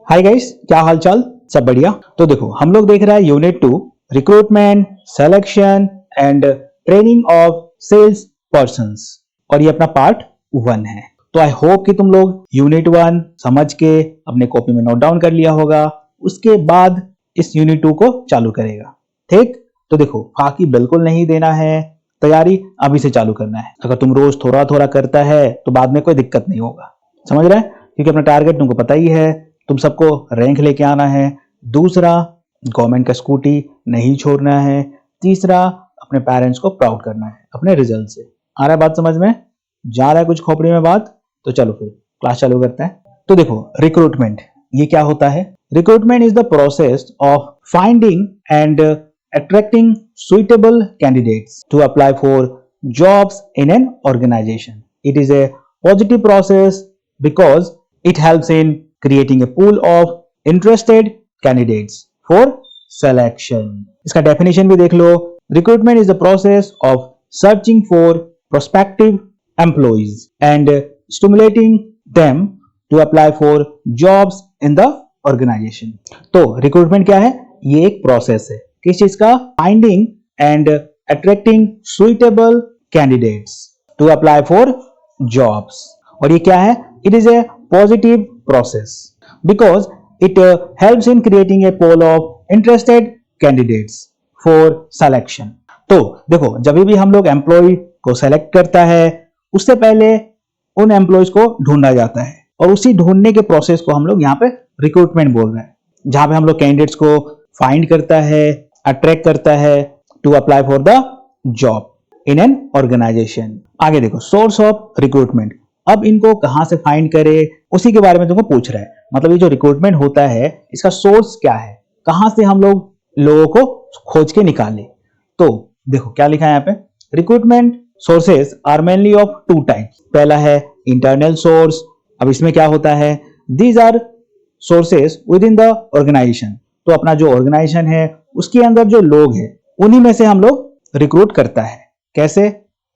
Hi guys, क्या हाल चाल? सब बढ़िया। तो देखो, हम लोग देख रहे हैं unit 2, recruitment, selection and training of sales persons, और ये अपना पार्ट 1 है। तो आई होप कि तुम लोग यूनिट 1 समझ के अपने कॉपी में नोट डाउन कर लिया होगा। उसके बाद इस यूनिट 2 को चालू करेगा। ठीक, तो देखो, फाकी बिल्कुल नहीं देना है, तैयारी अभी से चालू करना है। अगर तुम रोज थोड़ा थोड़ा करता है तो बाद में कोई दिक्कत नहीं होगा, समझ रहे हैं? क्योंकि अपना टारगेट तुमको पता ही है, तुम सबको रैंक लेके आना है। दूसरा, गवर्नमेंट का स्कूटी नहीं छोड़ना है। तीसरा, अपने पेरेंट्स को प्राउड करना है अपने रिजल्ट से। आ रहा है बात समझ में? जा रहा है कुछ खोपड़ी में बात? तो चलो फिर क्लास चालू करते हैं। तो देखो, रिक्रूटमेंट ये क्या होता है? Recruitment is the process of finding and attracting suitable candidates to apply for jobs in an organization. It is a positive process because it helps in creating a pool of interested candidates for selection. इसका definition भी देख लो। Recruitment is the process of searching for prospective employees and stimulating them to apply for jobs in the organization. तो recruitment क्या है? ये एक process है। किस चीज का? Finding and attracting suitable candidates to apply for jobs. और ये क्या है? It is a positive process because it helps in creating a pool of interested candidates for selection. तो देखो, जब भी हम लोग एम्प्लॉय को सेलेक्ट करता है, उससे पहले उन एम्प्लॉयज को ढूंढा जाता है, और उसी ढूंढने के प्रोसेस को हम लोग यहाँ पे रिक्रूटमेंट बोल रहे हैं, जहां पे हम लोग कैंडिडेट्स को फाइंड करता है, अट्रैक्ट करता है to apply for the job in an organisation. आगे देखो, सोर्स ऑफ रिक्रूटमेंट। अब इनको कहां से फाइंड करे, उसी के बारे में तुमको पूछ रहा है। मतलब ये जो रिक्रूटमेंट होता है, इसका सोर्स क्या है, कहां से हम लोग लोगों को खोज के निकाले। तो देखो क्या लिखा है यहाँ पे, recruitment sources are mainly of 2 types. पहला है इंटरनल सोर्स। अब इसमें क्या होता है, these are sources within the organisation. तो अपना जो ऑर्गेनाइजेशन है उसके अंदर जो लोग हैं, उन्हीं में से हम लोग रिक्रूट करता है। कैसे?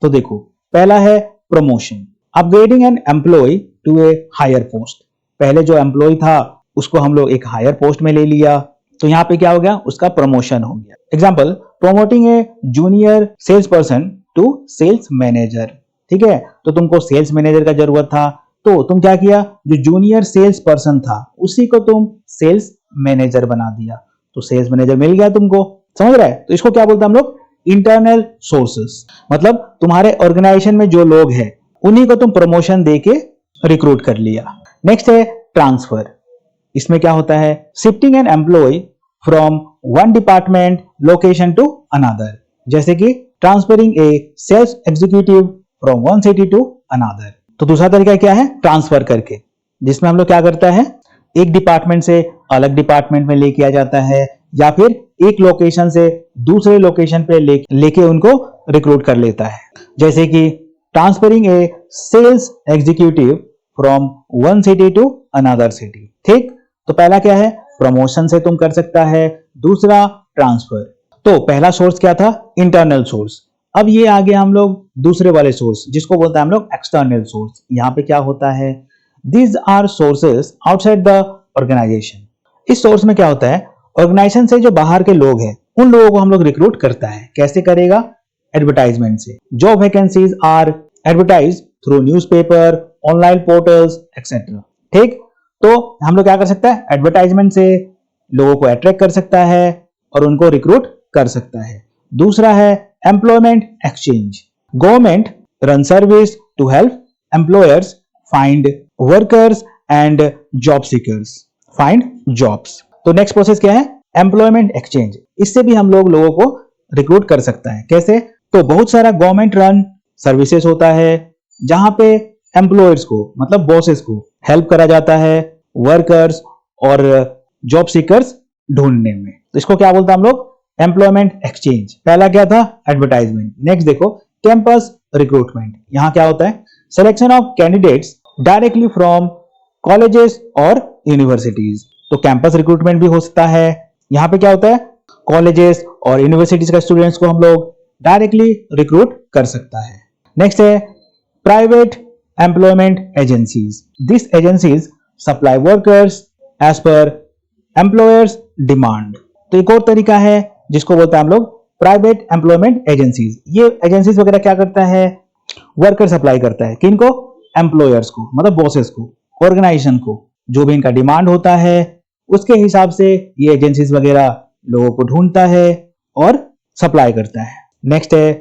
तो देखो, पहला है promotion, upgrading an employee to a higher post. पहले जो एम्प्लॉय था उसको हम लोग एक हायर पोस्ट में ले लिया, तो यहाँ पे क्या हो गया, उसका प्रमोशन हो गया। Example, promoting a junior sales person to sales manager. ठीक है, तो तुमको सेल्स मैनेजर का जरूरत था, तो तुम क्या किया, जो जूनियर सेल्स पर्सन था उसी को तुम सेल्स मैनेजर बना दिया, तो सेल्स मैनेजर मिल गया तुमको। समझ रहा है? तो इसको क्या बोलते हैं हम लोग, इंटरनल सोर्सेस। मतलब तुम्हारे ऑर्गेनाइजेशन में जो लोग हैं उन्हीं को तुम प्रमोशन देके रिक्रूट कर लिया। नेक्स्ट है ट्रांसफर। इसमें क्या होता है, shifting an employee from one department location to another. जैसे कि transferring a sales executive from one city to another. तो दूसरा तरीका क्या है, ट्रांसफर करके, जिसमें हम लोग क्या करता है, एक डिपार्टमेंट से अलग डिपार्टमेंट में लेके आ जाता है, या फिर एक लोकेशन से दूसरे लोकेशन पे लेके उनको रिक्रूट कर लेता है। जैसे कि transferring a sales executive from one city to another city. ठीक, तो पहला क्या है, प्रमोशन से तुम कर सकता है, दूसरा ट्रांसफर। तो पहला सोर्स क्या था, इंटरनल सोर्स। अब ये आगे हम लोग दूसरे वाले सोर्स, जिसको बोलते हैं हम लोग एक्सटर्नल सोर्स। यहाँ पे क्या होता है, These are sources outside the organization. इस सोर्स में क्या होता है, ऑर्गेनाइजेशन से जो बाहर के लोग हैं उन लोगों को हम लोग रिक्रूट करता है। कैसे करेगा, एडवर्टाइजमेंट से। Job vacancies are advertise through newspaper, online portals etcetera. ठीक, तो हम लोग क्या कर सकता है, एडवर्टाइजमेंट से लोगों को अट्रैक्ट कर सकता है और उनको रिक्रूट कर सकता है। दूसरा है employment exchange. Government run service to help employers find workers and job seekers find jobs. तो नेक्स्ट प्रोसेस क्या है, एम्प्लॉयमेंट एक्सचेंज। इससे भी हम लोगों को रिक्रूट कर सकता है। कैसे? तो बहुत सारा गवर्नमेंट रन सर्विसेज होता है जहां पे एम्प्लॉयर्स को, मतलब बॉसेस को हेल्प करा जाता है वर्कर्स और जॉब सीकर्स ढूंढने में। तो इसको क्या बोलते हैं हम लोग, एम्प्लॉयमेंट एक्सचेंज। पहला क्या था, एडवर्टाइजमेंट। नेक्स्ट देखो, कैंपस रिक्रूटमेंट। यहां क्या होता है, selection of candidates directly from colleges और यूनिवर्सिटीज। तो कैंपस रिक्रूटमेंट भी हो सकता है। यहाँ पे क्या होता है, कॉलेजेस और यूनिवर्सिटीज का स्टूडेंट्स को हम लोग डायरेक्टली रिक्रूट कर सकता है। नेक्स्ट है private employment agencies. This agencies supply workers as per employers demand. तो एक और तरीका है जिसको बोलते हैं हम लोग प्राइवेट एम्प्लॉयमेंट एजेंसीज। ये एजेंसीज वगैरह क्या करता है, वर्कर सप्लाई करता है किनको, एम्प्लॉयर्स को, मतलब बॉसेस को, ऑर्गेनाइजेशन को। जो भी इनका डिमांड होता है उसके हिसाब से ये एजेंसीज वगैरह लोगों को ढूंढता है और सप्लाई करता है। नेक्स्ट है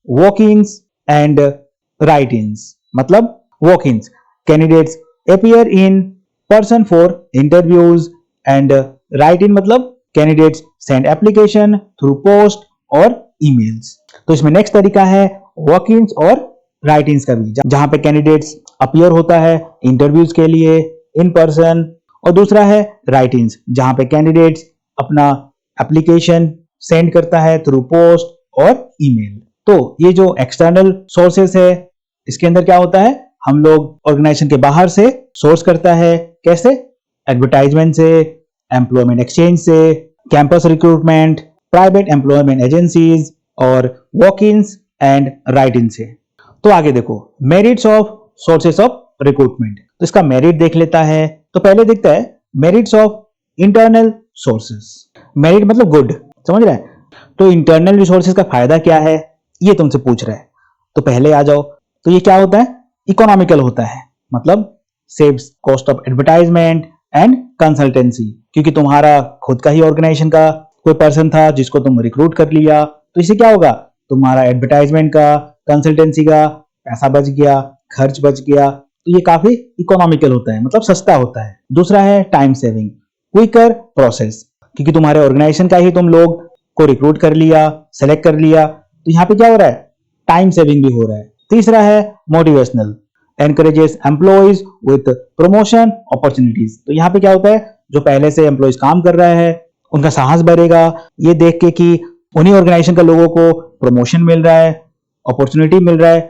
वॉक-इन्स एंड राइट-इन्स। मतलब walk-ins, candidates appear in person for interviews, and write-in मतलब candidates send application through post और ईमेल्स। तो इसमें नेक्स्ट तरीका है वॉक-इन्स और राइट-इन्स का भी, जहां पे कैंडिडेट्स अपीयर होता है इंटरव्यूज के लिए इन पर्सन, और दूसरा है राइट-इन्स जहां पे कैंडिडेट्स अपना एप्लीकेशन सेंड करता है थ्रू पोस्ट और ईमेल। तो ये जो एक्सटर्नल सोर्सेस है इसके अंदर क्या होता है, हम लोग ऑर्गेनाइजेशन के बाहर से सोर्स करता है, कैसे, एडवर्टाइजमेंट से, एम्प्लॉयमेंट एक्सचेंज से, campus recruitment, private employment agencies और वॉक-इन्स एंड राइट-इन से। तो आगे देखो merits of sources of recruitment. तो इसका मेरिट देख लेता है। तो पहले देखता है merits of internal sources. Merit मतलब गुड, समझ रहा है। तो इंटरनल रिसोर्सेज का फायदा क्या है ये तुमसे पूछ रहा है। तो पहले आ जाओ, तो ये क्या होता है, इकोनॉमिकल होता है, मतलब saves cost of advertisement and consultancy. क्योंकि तुम्हारा खुद का ही ऑर्गेनाइजेशन का कोई पर्सन था जिसको तुम रिक्रूट कर लिया, तो इससे क्या होगा, तुम्हारा एडवर्टाइजमेंट का, कंसल्टेंसी का पैसा बच गया, खर्च बच गया। तो ये काफी इकोनॉमिकल होता है, मतलब सस्ता होता है। दूसरा है टाइम सेविंग, क्विकर प्रोसेस, क्योंकि तुम्हारे ऑर्गेनाइजेशन का ही तुम लोग को रिक्रूट कर लिया, सेलेक्ट कर लिया, तो यहाँ पे क्या हो रहा है, टाइम सेविंग भी हो रहा है। तीसरा है motivational, encourages employees with promotion opportunities. तो यहाँ पे क्या होता है, जो पहले से एम्प्लॉयज काम कर रहा है उनका साहस बढ़ेगा ये देख के कि उन्हीं ऑर्गेनाइजेशन का लोगों को प्रमोशन मिल रहा है, अपॉर्चुनिटी मिल रहा है,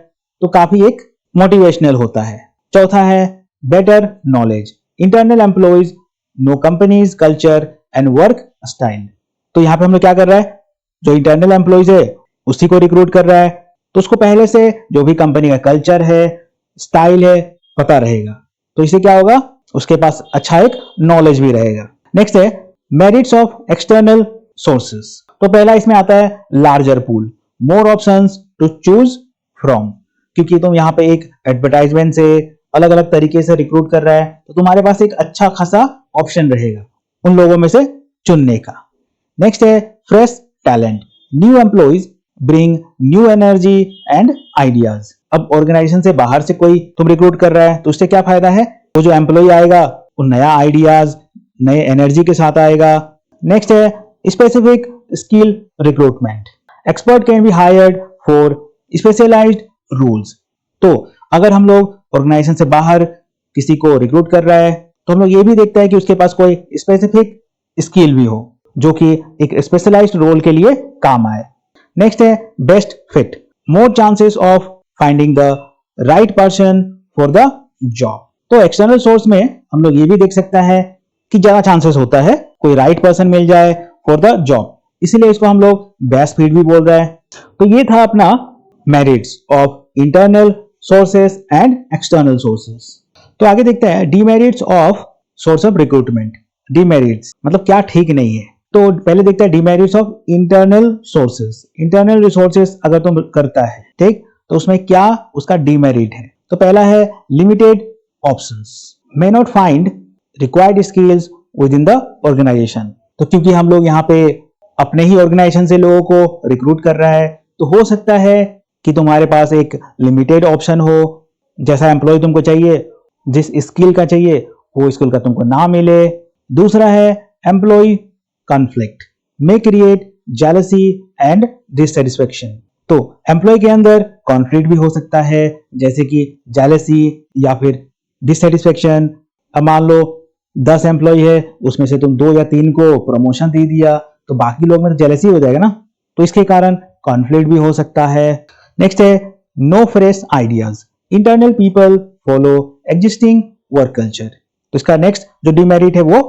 तो काफी एक मोटिवेशनल होता है। चौथा है better knowledge, internal employees know company's culture and work style. तो यहाँ पे हम लोग क्या कर रहा है, जो इंटरनल एम्प्लॉयज है उसी को रिक्रूट कर रहा है, तो उसको पहले से जो भी कंपनी का कल्चर है, स्टाइल है, पता रहेगा। तो इससे क्या होगा, उसके पास अच्छा एक नॉलेज भी रहेगा। नेक्स्ट है मेरिट्स ऑफ एक्सटर्नल सोर्सेस। तो पहला इसमें आता है larger pool, more options to choose from. क्योंकि तुम यहाँ पे एक एडवर्टाइजमेंट से अलग अलग तरीके से रिक्रूट कर रहा है, तो तुम्हारे पास एक अच्छा खासा ऑप्शन रहेगा उन लोगों में से चुनने का। नेक्स्ट है fresh talent, new employees bring new energy and ideas. अब ऑर्गेनाइजेशन से बाहर से कोई तुम रिक्रूट कर रहा है तो उससे क्या फायदा है, वो जो एम्प्लॉय आएगा वो नया आइडियाज, नए एनर्जी के साथ आएगा। नेक्स्ट है specific skill recruitment, expert can be hired for specialised roles. तो अगर हम लोग ऑर्गेनाइजेशन से बाहर किसी को रिक्रूट कर रहा है तो हम लोग ये भी देखते हैं कि उसके पास कोई स्पेसिफिक स्किल भी हो जो कि एक स्पेशलाइज्ड रोल के लिए काम आए। नेक्स्ट है best fit, more chances of finding the right person for the job. तो एक्सटर्नल सोर्स में हम लोग ये भी देख सकता है कि ज्यादा चांसेस होता है कोई राइट पर्सन मिल जाए फॉर द जॉब, इसीलिए इसको हम लोग बेस्ट फिट भी बोल रहे हैं। तो ये था अपना merits of internal sources and external sources. तो आगे देखते हैं demerits of source of recruitment. Demerits मतलब क्या ठीक नहीं है। तो पहले देखते हैं demerits of internal sources. Internal resources अगर तुम करता है ठीक, तो उसमें क्या उसका डीमेरिट है। तो पहला है limited options, may not find required skills within the organisation. तो क्योंकि हम लोग यहाँ पे अपने ही ऑर्गेनाइजेशन से लोगों को रिक्रूट कर रहा है, तो हो सकता है कि तुम्हारे पास एक लिमिटेड ऑप्शन हो, जैसा एम्प्लॉय तुमको चाहिए, जिस स्किल का चाहिए वो स्किल का तुमको ना मिले। दूसरा है employee conflict, may create jealousy and dissatisfaction. तो एम्प्लॉय के अंदर कॉन्फ्लिक्ट भी हो सकता है, जैसे कि जेलसी या फिर डिससैटिस्फैक्शन। अब मान लो 10 एम्प्लॉय है, उसमें से तुम 2 या 3 को प्रमोशन दे दिया, तो बाकी लोग में तो जेलसी हो जाएगा ना, तो इसके कारण कॉन्फ्लिक्ट भी हो सकता है। नेक्स्ट है no fresh ideas, internal people follow existing work culture. तो इसका नेक्स्ट जो डिमेरिट है वो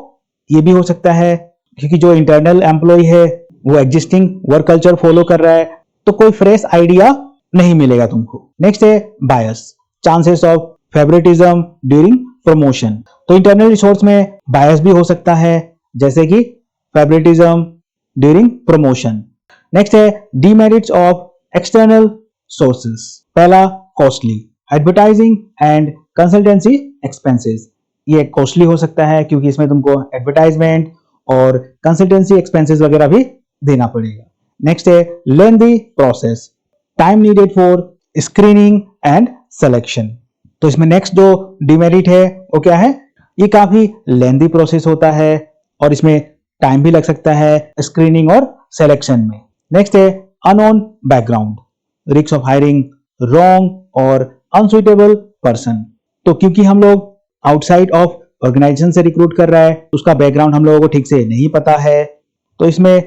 ये भी हो सकता है, क्योंकि जो इंटरनल एम्प्लॉय है वो एग्जिस्टिंग वर्क कल्चर फॉलो कर रहा है, तो कोई फ्रेश आइडिया नहीं मिलेगा तुमको। नेक्स्ट है bias, chances of favouritism during promotion. तो इंटरनल रिसोर्स में बायस भी हो सकता है, जैसे कि फेवरेटिज्म ड्यूरिंग प्रमोशन। नेक्स्ट है डीमेरिट्स ऑफ एक्सटर्नल सोर्सेस। पहला costly, advertising and consultancy expenses. ये कॉस्टली हो सकता है क्योंकि इसमें तुमको एडवर्टाइजमेंट और कंसल्टेंसी एक्सपेंसेस वगैरह भी देना पड़ेगा। नेक्स्ट है lengthy process, time needed for screening and selection. तो इसमें नेक्स्ट जो डिमेरिट है वो क्या है, ये काफी लेंथी प्रोसेस होता है और इसमें टाइम भी लग सकता है स्क्रीनिंग और सिलेक्शन में। नेक्स्ट है unknown background, risk of hiring wrong और अनसुइटेबल पर्सन। तो क्योंकि हम लोग आउटसाइड ऑफ ऑर्गेनाइजेशन से रिक्रूट कर रहा है, उसका बैकग्राउंड हम लोगों को ठीक से नहीं पता है, तो इसमें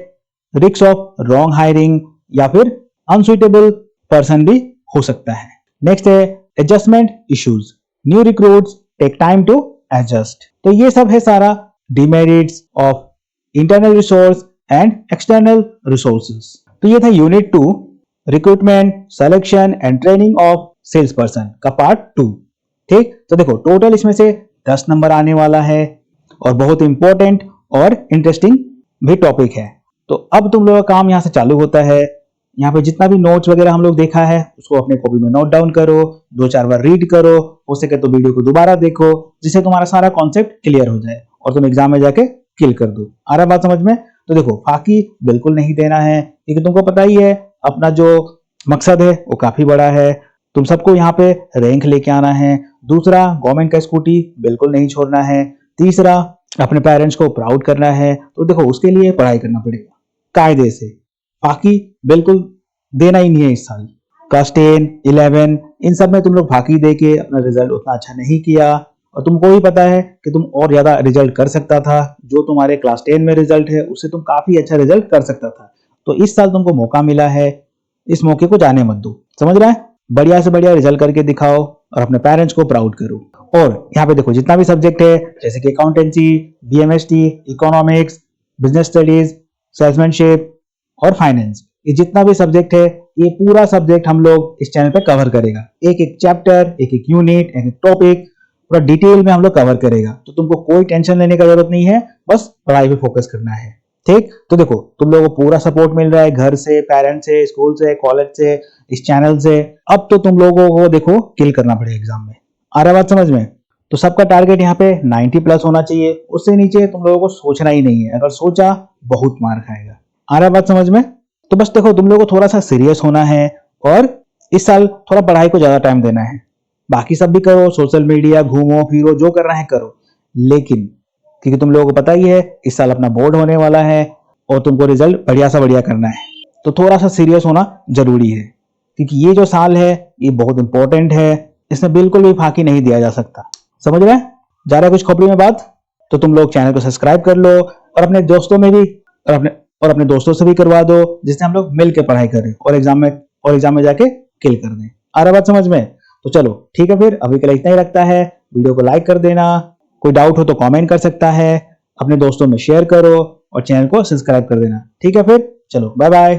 रिस्क ऑफ रॉन्ग हायरिंग या फिर अनसुइटेबल पर्सन भी हो सकता है। नेक्स्ट है adjustment issues, new recruits take time to adjust. तो ये सब है सारा demerits of internal resource and external resources. तो ये था unit 2 recruitment selection and training of sales person का पार्ट 2। ठीक, तो देखो टोटल इसमें से 10 नंबर आने वाला है और बहुत इंपॉर्टेंट और इंटरेस्टिंग भी टॉपिक है। तो अब तुम लोगों का काम यहाँ से चालू होता है। यहाँ पे जितना भी नोट्स वगैरह हम लोग देखा है उसको अपने कॉपी में नोट डाउन करो, 2-4 बार रीड करो, हो सके तो वीडियो को दोबारा देखो, जिससे तुम्हारा सारा कॉन्सेप्ट क्लियर हो जाए और तुम एग्जाम में जाके किल कर दो। आ रहा बात समझ में? तो देखो फाकी बिल्कुल नहीं देना है क्योंकि तुमको पता ही है अपना जो मकसद है वो काफी बड़ा है। तुम सबको यहाँ पे रैंक लेके आना है। दूसरा, गवर्नमेंट का स्कूटी बिल्कुल नहीं छोड़ना है। तीसरा, अपने पेरेंट्स को प्राउड करना है। तो देखो उसके लिए पढ़ाई करना पड़ेगा कायदे से। फाकी बिल्कुल देना ही नहीं है इस साल। क्लास 10, 11 इन सब में तुम लोग फाकी दे के अपना रिजल्ट उतना अच्छा नहीं किया और तुमको ही पता है कि तुम और ज्यादा रिजल्ट कर सकता था। जो तुम्हारे क्लास 10 में रिजल्ट है उससे तुम काफी अच्छा रिजल्ट कर सकता था। तो इस साल तुमको मौका मिला है, इस मौके को जाने मत दो। समझ रहा है? बढ़िया से बढ़िया रिजल्ट करके दिखाओ और अपने पेरेंट्स को प्राउड करो। और यहाँ पे देखो जितना भी सब्जेक्ट है जैसे कि accountancy, BMST, economics, business studies, salesmanship और फाइनेंस, ये जितना भी सब्जेक्ट है ये पूरा सब्जेक्ट हम लोग इस चैनल पे कवर करेगा। एक एक चैप्टर, एक एक यूनिट, एक एक टॉपिक पूरा डिटेल में हम लोग कवर करेगा। तो तुमको कोई टेंशन लेने का जरूरत नहीं है, बस पढ़ाई पे फोकस करना है। ठीक, तो देखो तुम लोगों को पूरा सपोर्ट मिल रहा है घर से, पेरेंट्स से, स्कूल से, कॉलेज से, इस चैनल से। अब तो तुम लोगों को देखो किल करना पड़ेगा एग्जाम में। आ रहा बात समझ में? तो सबका टारगेट यहाँ पे 90 प्लस होना चाहिए, उससे नीचे तुम लोगों को सोचना ही नहीं है। अगर सोचा बहुत मार खाएगा। आ रहा बात समझ में? तो बस देखो तुम लोगों को थोड़ा सा सीरियस होना है और इस साल थोड़ा पढ़ाई को ज्यादा टाइम देना है। बाकी सब भी करो, सोशल मीडिया घूमो फिरो, जो करना है करो, लेकिन क्योंकि तुम लोगों को पता ही है इस साल अपना बोर्ड होने वाला है और तुमको रिजल्ट बढ़िया सा बढ़िया करना है, तो थोड़ा सा सीरियस होना जरूरी है। क्योंकि ये जो साल है ये बहुत इंपॉर्टेंट है, इसमें बिल्कुल भी फाकी नहीं दिया जा सकता। समझ रहे हैं? जा रहा है कुछ खोपड़ी में बात? तो तुम लोग चैनल को सब्सक्राइब कर लो और अपने दोस्तों में भी और अपने दोस्तों से भी करवा दो, जिससे हम लोग मिल के पढ़ाई करें और एग्जाम में जाके किल कर दें। आ रहा बात समझ में? तो चलो ठीक है, फिर अभी के लिए इतना ही रखता है। वीडियो को लाइक कर देना, कोई डाउट हो तो कमेंट कर सकता है, अपने दोस्तों में शेयर करो और चैनल को सब्सक्राइब कर देना। ठीक है, फिर चलो बाय बाय।